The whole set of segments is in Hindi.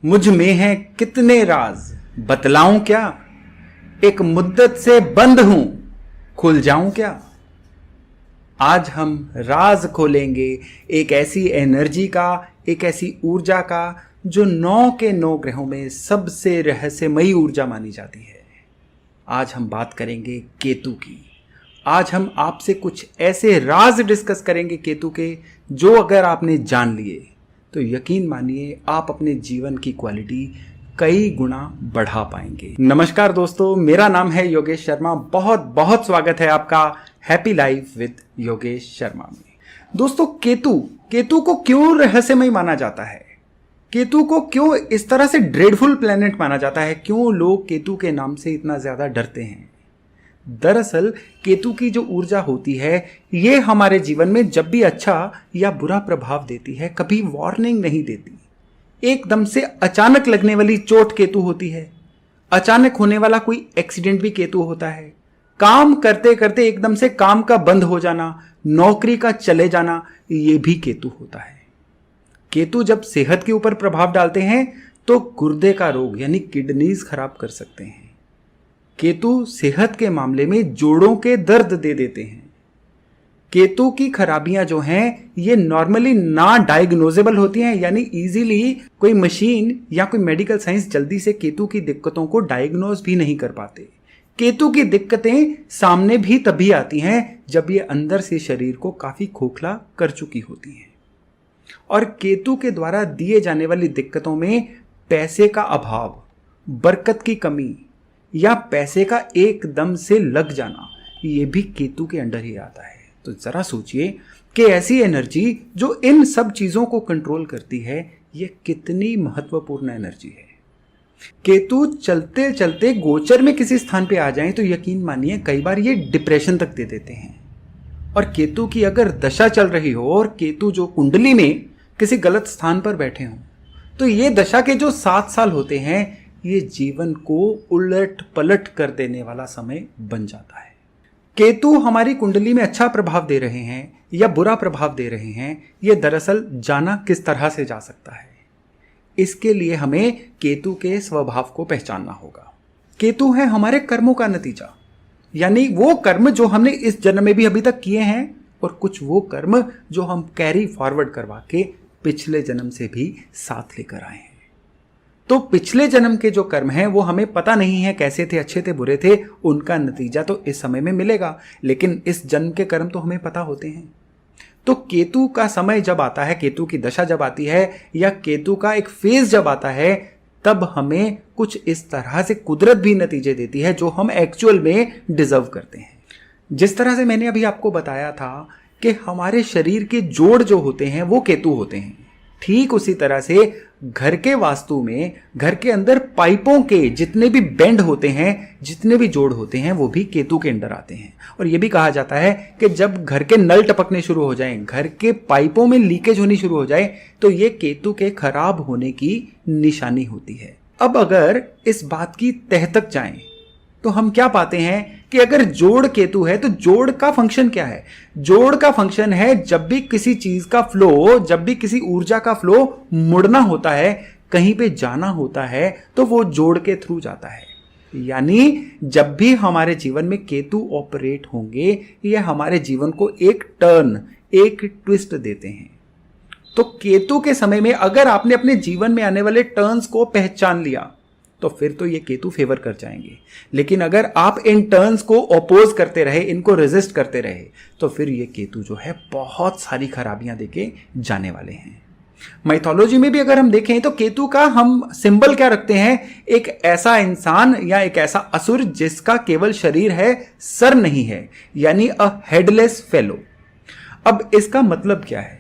मुझ में हैं कितने राज बतलाऊं क्या, एक मुद्दत से बंद हूं खुल जाऊं क्या। आज हम राज खोलेंगे एक ऐसी एनर्जी का, एक ऐसी ऊर्जा का जो 9 के 9 ग्रहों में सबसे रहस्यमयी ऊर्जा मानी जाती है। आज हम बात करेंगे केतु की। आज हम आपसे कुछ ऐसे राज डिस्कस करेंगे केतु के, जो अगर आपने जान लिए तो यकीन मानिए आप अपने जीवन की क्वालिटी कई गुना बढ़ा पाएंगे। नमस्कार दोस्तों, मेरा नाम है योगेश शर्मा। बहुत बहुत स्वागत है आपका happy life with Yogesh Sharma में। दोस्तों, केतु को क्यों रहस्यमय माना जाता है? केतु को क्यों इस तरह से ड्रेडफुल प्लेनेट माना जाता है? क्यों लोग केतु के नाम से इतना ज्यादा डरते हैं? दरअसल केतु की जो ऊर्जा होती है, ये हमारे जीवन में जब भी अच्छा या बुरा प्रभाव देती है, कभी वार्निंग नहीं देती। एकदम से अचानक लगने वाली चोट केतु होती है। अचानक होने वाला कोई एक्सीडेंट भी केतु होता है। काम करते करते एकदम से काम का बंद हो जाना, नौकरी का चले जाना, ये भी केतु होता है। केतु जब सेहत के ऊपर प्रभाव डालते हैं तो गुर्दे का रोग यानी किडनीज खराब कर सकते हैं। केतु सेहत के मामले में जोड़ों के दर्द दे देते हैं। केतु की खराबियां जो हैं ये नॉर्मली ना डायग्नोजेबल होती हैं, यानी इजीली कोई मशीन या कोई मेडिकल साइंस जल्दी से केतु की दिक्कतों को डायग्नोज भी नहीं कर पाते। केतु की दिक्कतें सामने भी तभी आती हैं जब ये अंदर से शरीर को काफी खोखला कर चुकी होती हैं। और केतु के द्वारा दिए जाने वाली दिक्कतों में पैसे का अभाव, बरकत की कमी या पैसे का एकदम से लग जाना, ये भी केतु के अंडर ही आता है। तो जरा सोचिए कि ऐसी एनर्जी जो इन सब चीजों को कंट्रोल करती है, ये कितनी महत्वपूर्ण एनर्जी है। केतु चलते चलते गोचर में किसी स्थान पे आ जाएं तो यकीन मानिए कई बार ये डिप्रेशन तक दे देते हैं। और केतु की अगर दशा चल रही हो और केतु जो कुंडली में किसी गलत स्थान पर बैठे हों, तो ये दशा के जो 7 साल होते हैं, ये जीवन को उलट पलट कर देने वाला समय बन जाता है। केतु हमारी कुंडली में अच्छा प्रभाव दे रहे हैं या बुरा प्रभाव दे रहे हैं, ये दरअसल जाना किस तरह से जा सकता है, इसके लिए हमें केतु के स्वभाव को पहचानना होगा। केतु है हमारे कर्मों का नतीजा, यानी वो कर्म जो हमने इस जन्म में भी अभी तक किए हैं और कुछ वो कर्म जो हम कैरी फॉरवर्ड करवा के पिछले जन्म से भी साथ लेकर आए हैं। तो पिछले जन्म के जो कर्म हैं वो हमें पता नहीं है कैसे थे, अच्छे थे, बुरे थे, उनका नतीजा तो इस समय में मिलेगा, लेकिन इस जन्म के कर्म तो हमें पता होते हैं। तो केतु का समय जब आता है, केतु की दशा जब आती है या केतु का एक फेज जब आता है, तब हमें कुछ इस तरह से कुदरत भी नतीजे देती है जो हम एक्चुअल में डिजर्व करते हैं। जिस तरह से मैंने अभी आपको बताया था कि हमारे शरीर के जोड़ जो होते हैं वो केतु होते हैं, ठीक उसी तरह से घर के वास्तु में घर के अंदर पाइपों के जितने भी बेंड होते हैं, जितने भी जोड़ होते हैं, वो भी केतु के अंडर आते हैं। और ये भी कहा जाता है कि जब घर के नल टपकने शुरू हो जाएं, घर के पाइपों में लीकेज होनी शुरू हो जाए, तो ये केतु के खराब होने की निशानी होती है। अब अगर इस बात की तह तक जाएं तो हम क्या पाते हैं कि अगर जोड़ केतु है तो जोड़ का फंक्शन क्या है? जोड़ का फंक्शन है जब भी किसी चीज का फ्लो, जब भी किसी ऊर्जा का फ्लो मुड़ना होता है, कहीं पे जाना होता है, तो वो जोड़ के थ्रू जाता है। यानी जब भी हमारे जीवन में केतु ऑपरेट होंगे, ये हमारे जीवन को एक टर्न, एक ट्विस्ट देते हैं। तो केतु के समय में अगर आपने अपने जीवन में आने वाले टर्न्स को पहचान लिया तो फिर तो ये केतु फेवर कर जाएंगे। लेकिन अगर आप इन टर्न्स को अपोज करते रहे, इनको रेजिस्ट करते रहे, तो फिर ये केतु जो है बहुत सारी खराबियां देके जाने वाले हैं। माइथोलॉजी में भी अगर हम देखें तो केतु का हम सिंबल क्या रखते हैं? एक ऐसा इंसान या एक ऐसा असुर जिसका केवल शरीर है, सर नहीं है, यानी अ हेडलेस फेलो। अब इसका मतलब क्या है?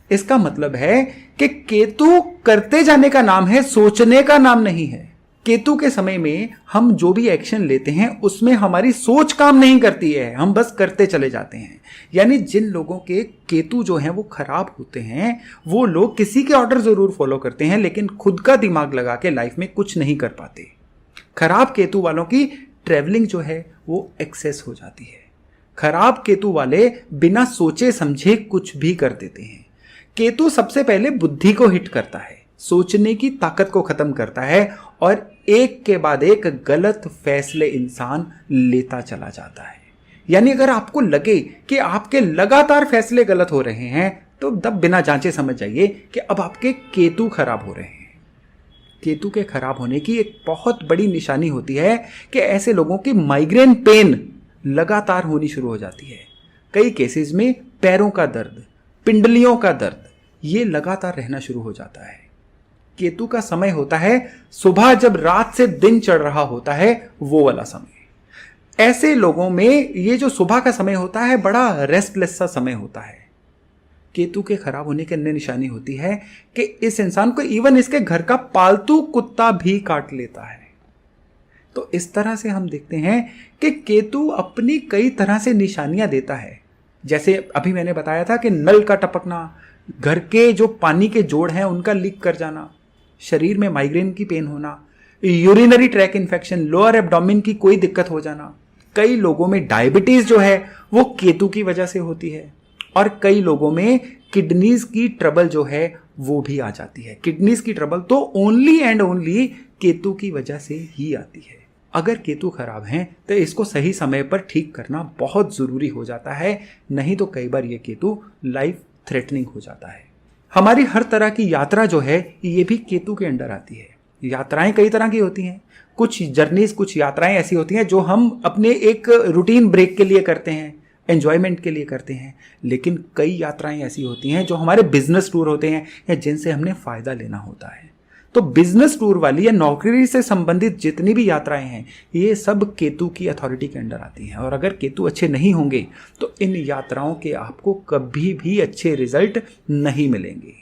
इसका मतलब है कि केतु करते जाने का नाम है, सोचने का नाम नहीं है। केतु के समय में हम जो भी एक्शन लेते हैं उसमें हमारी सोच काम नहीं करती है, हम बस करते चले जाते हैं। यानी जिन लोगों के केतु जो हैं वो खराब होते हैं, वो लोग किसी के ऑर्डर जरूर फॉलो करते हैं, लेकिन खुद का दिमाग लगा के लाइफ में कुछ नहीं कर पाते। खराब केतु वालों की ट्रेवलिंग जो है वो एक्सेस हो जाती है। खराब केतु वाले बिना सोचे समझे कुछ भी कर देते हैं। केतु सबसे पहले बुद्धि को हिट करता है, सोचने की ताकत को खत्म करता है और एक के बाद एक गलत फैसले इंसान लेता चला जाता है। यानी अगर आपको लगे कि आपके लगातार फैसले गलत हो रहे हैं तो तब बिना जांचे समझ जाइए कि अब आपके केतु खराब हो रहे हैं। केतु के खराब होने की एक बहुत बड़ी निशानी होती है कि ऐसे लोगों की माइग्रेन पेन लगातार होनी शुरू हो जाती है। कई केसेस में पैरों का दर्द, पिंडलियों का दर्द, ये लगातार रहना शुरू हो जाता है। केतु का समय होता है सुबह जब रात से दिन चढ़ रहा होता है, वो वाला समय। ऐसे लोगों में ये जो सुबह का समय होता है बड़ा रेस्टलेस सा समय होता है। केतु के खराब होने की अन्य निशानी होती है कि इस इंसान को इवन इसके घर का पालतू कुत्ता भी काट लेता है। तो इस तरह से हम देखते हैं कि केतु अपनी कई तरह से निशानियां देता है। जैसे अभी मैंने बताया था कि नल का टपकना, घर के जो पानी के जोड़ हैं उनका लीक कर जाना, शरीर में माइग्रेन की पेन होना, urinary track infection, lower abdomen की कोई दिक्कत हो जाना। कई लोगों में डायबिटीज जो है वो केतु की वजह से होती है और कई लोगों में किडनीज की ट्रबल जो है वो भी आ जाती है। किडनीज की ट्रबल तो ओनली एंड ओनली केतु की वजह से ही आती है। अगर केतु खराब हैं तो इसको सही समय पर ठीक करना बहुत ज़रूरी हो जाता है, नहीं तो कई बार ये केतु लाइफ थ्रेटनिंग हो जाता है। हमारी हर तरह की यात्रा जो है ये भी केतु के अंडर आती है। यात्राएं कई तरह की होती हैं। कुछ जर्नीज, कुछ यात्राएं ऐसी होती हैं जो हम अपने एक रूटीन ब्रेक के लिए करते हैं, एंजॉयमेंट के लिए करते हैं। लेकिन कई यात्राएं ऐसी होती हैं जो हमारे बिजनेस टूर होते हैं या जिनसे हमने फ़ायदा लेना होता है। तो बिजनेस टूर वाली या नौकरी से संबंधित जितनी भी यात्राएं हैं ये सब केतु की अथॉरिटी के अंडर आती हैं। और अगर केतु अच्छे नहीं होंगे तो इन यात्राओं के आपको कभी भी अच्छे रिजल्ट नहीं मिलेंगे।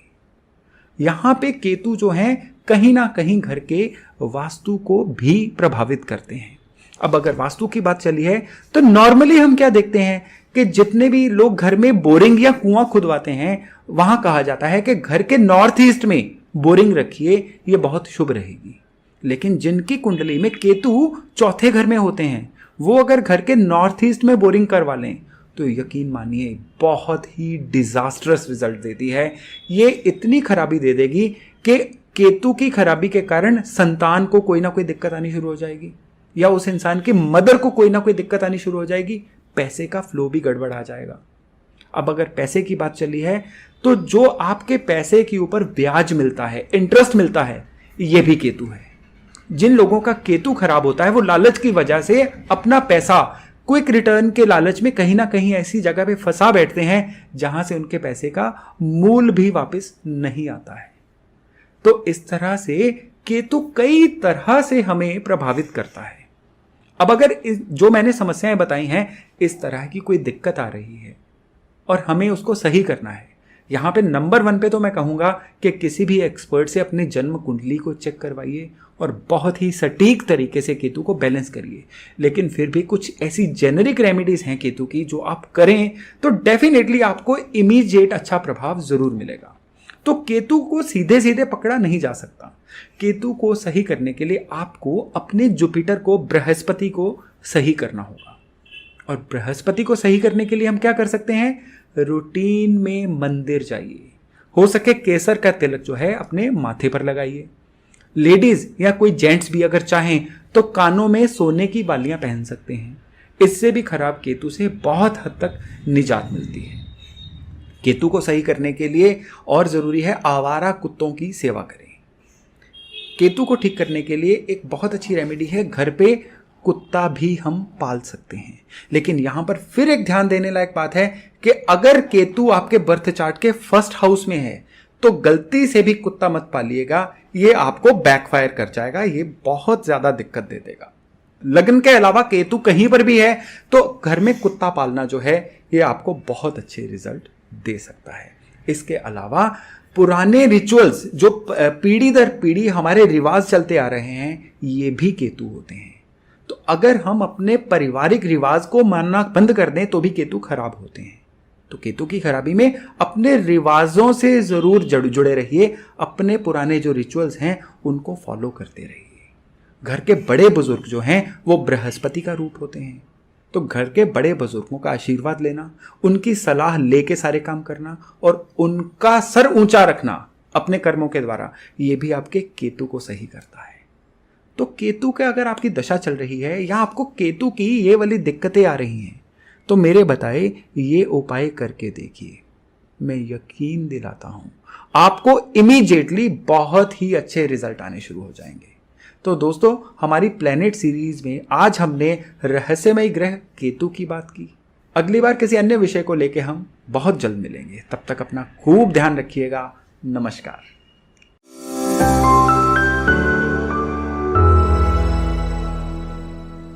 यहाँ पे केतु जो हैं कहीं ना कहीं घर के वास्तु को भी प्रभावित करते हैं। अब अगर वास्तु की बात चली है तो नॉर्मली हम क्या देखते हैं कि जितने भी लोग घर में बोरिंग या कुआं खुदवाते हैं वहां कहा जाता है कि घर के नॉर्थ ईस्ट में बोरिंग रखिए, ये बहुत शुभ रहेगी। लेकिन जिनकी कुंडली में केतु चौथे घर में होते हैं वो अगर घर के नॉर्थ ईस्ट में बोरिंग करवा लें तो यकीन मानिए बहुत ही डिजास्टरस रिजल्ट देती है। ये इतनी खराबी दे देगी कि केतु की खराबी के कारण संतान को कोई ना कोई दिक्कत आनी शुरू हो जाएगी या उस इंसान की मदर को कोई ना कोई दिक्कत आनी शुरू हो जाएगी। पैसे का फ्लो भी गड़बड़ आ जाएगा। अब अगर पैसे की बात चली है तो जो आपके पैसे के ऊपर ब्याज मिलता है, इंटरेस्ट मिलता है, यह भी केतु है। जिन लोगों का केतु खराब होता है वो लालच की वजह से अपना पैसा क्विक रिटर्न के लालच में कहीं ना कहीं ऐसी जगह पे फंसा बैठते हैं जहां से उनके पैसे का मूल भी वापस नहीं आता है। तो इस तरह से केतु कई तरह से हमें प्रभावित करता है। अब अगर जो मैंने समस्याएं बताई हैं इस तरह की कोई दिक्कत आ रही है और हमें उसको सही करना है, यहाँ पे नंबर 1 पे तो मैं कहूँगा कि किसी भी एक्सपर्ट से अपनी जन्म कुंडली को चेक करवाइए और बहुत ही सटीक तरीके से केतु को बैलेंस करिए। लेकिन फिर भी कुछ ऐसी जेनरिक रेमेडीज हैं केतु की जो आप करें तो डेफिनेटली आपको इमीडिएट अच्छा प्रभाव जरूर मिलेगा। तो केतु को सीधे सीधे पकड़ा नहीं जा सकता। केतु को सही करने के लिए आपको अपने जुपिटर को, बृहस्पति को सही करना होगा। और बृहस्पति को सही करने के लिए हम क्या कर सकते हैं? रूटीन में मंदिर जाइए, हो सके केसर का तिलक जो है अपने माथे पर लगाइए। लेडीज या कोई जेंट्स भी अगर चाहें तो कानों में सोने की बालियां पहन सकते हैं। इससे भी खराब केतु से बहुत हद तक निजात मिलती है। केतु को सही करने के लिए और जरूरी है आवारा कुत्तों की सेवा करें। केतु को ठीक करने के लिए एक बहुत अच्छी रेमेडी है, घर पे कुत्ता भी हम पाल सकते हैं। लेकिन यहां पर फिर एक ध्यान देने लायक बात है कि अगर केतु आपके बर्थ चार्ट के फर्स्ट हाउस में है तो गलती से भी कुत्ता मत पालिएगा, ये आपको बैकफायर कर जाएगा, ये बहुत ज्यादा दिक्कत दे देगा। लग्न के अलावा केतु कहीं पर भी है तो घर में कुत्ता पालना जो है ये आपको बहुत अच्छे रिजल्ट दे सकता है। इसके अलावा पुराने रिचुअल्स जो पीढ़ी दर पीढ़ी हमारे रिवाज चलते आ रहे हैं ये भी केतु होते हैं। तो अगर हम अपने पारिवारिक रिवाज को मानना बंद कर दें तो भी केतु खराब होते हैं। तो केतु की खराबी में अपने रिवाजों से जरूर जुड़े रहिए, अपने पुराने जो रिचुअल्स हैं उनको फॉलो करते रहिए। घर के बड़े बुजुर्ग जो हैं वो बृहस्पति का रूप होते हैं। तो घर के बड़े बुजुर्गों का आशीर्वाद लेना, उनकी सलाह लेके सारे काम करना और उनका सर ऊंचा रखना अपने कर्मों के द्वारा, ये भी आपके केतु को सही करता है। तो केतु के अगर आपकी दशा चल रही है या आपको केतु की ये वाली दिक्कतें आ रही हैं, तो मेरे बताए ये उपाय करके देखिए, मैं यकीन दिलाता हूं आपको इमीडिएटली बहुत ही अच्छे रिजल्ट आने शुरू हो जाएंगे। तो दोस्तों, हमारी प्लेनेट सीरीज में आज हमने रहस्यमय ग्रह केतु की बात की। अगली बार किसी अन्य विषय को लेकर हम बहुत जल्द मिलेंगे। तब तक अपना खूब ध्यान रखिएगा। नमस्कार।